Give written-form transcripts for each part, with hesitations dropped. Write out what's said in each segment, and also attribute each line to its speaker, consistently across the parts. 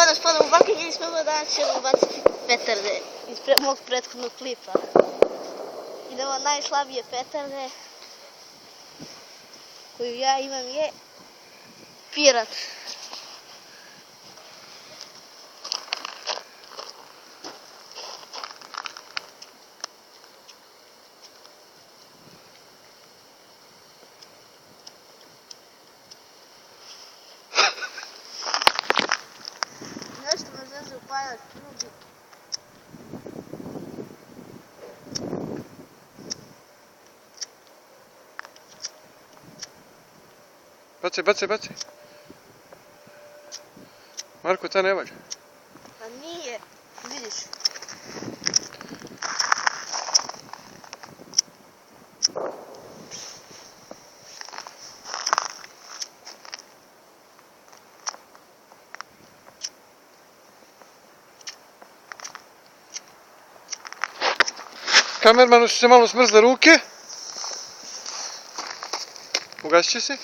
Speaker 1: danas pada u bakinje i smo danas ćemo baciti petarde iz mog prethodnog klipa. Idemo najslabije petarde koju ja imam je Pirat. Nešto me zeze upaljač drugi.
Speaker 2: Bacaj. Marko, ta ne valja.
Speaker 1: Pa nije, vidiš.
Speaker 2: Kamermanu su se malo smrzle ruke. Ugasit će se.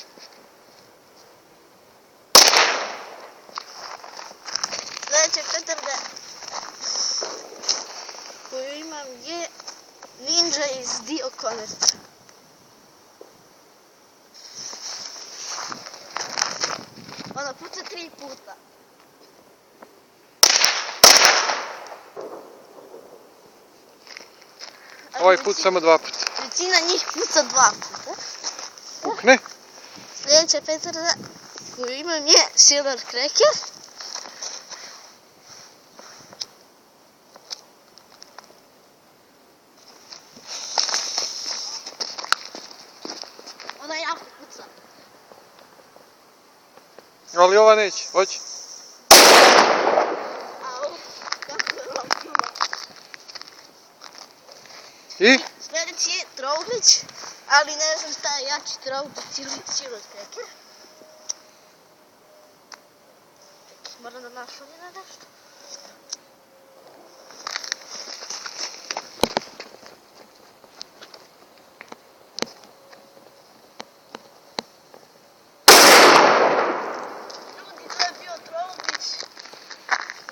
Speaker 1: Sljedeća petarda koju imam je Ninja iz Dio Komerca. Ona puca 3 puta.
Speaker 2: Ovaj put samo 2 puta.
Speaker 1: Većina njih puca 2 puta.
Speaker 2: Pukne.
Speaker 1: Sljedeća petarda koju imam je Silver Cracker. Ona jako puca.
Speaker 2: Ali ova neće, hoće.
Speaker 1: Au, kako je lopila.
Speaker 2: I?
Speaker 1: Sljedeći je Trouglić, ali ne znam šta je jači Trouglić ili Silver Cracker. Moram da našulim na nešto. Ljudi, to je bio Trouglić.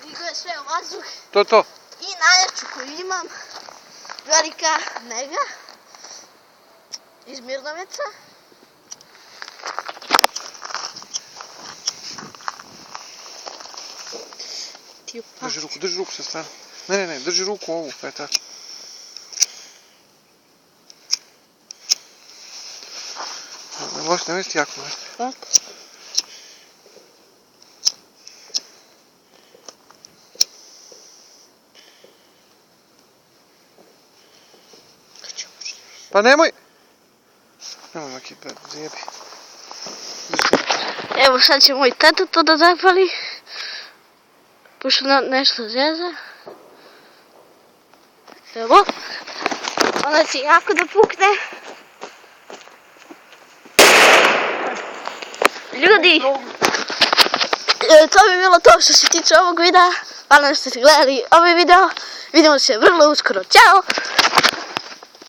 Speaker 1: Digo je sve u vazduh.
Speaker 2: To.
Speaker 1: I najjaču koju imam, velika Mega iz Mirnoveca.
Speaker 2: Drži ruku sa strane. Ne, drži ruku ovu, pa je tako. Nemoj sti jako,
Speaker 1: Kako?
Speaker 2: Pa nemoj! Nemoj maki, zajebi.
Speaker 1: Evo sad će moj tata to da zapali. Pošto nešto zeza. Evo. Ona će jako da pukne. Ljudi, to bi bilo to što se tiče ovog videa. Hvala što ste gledali ovaj video. Vidimo se vrlo uskoro. Ćao!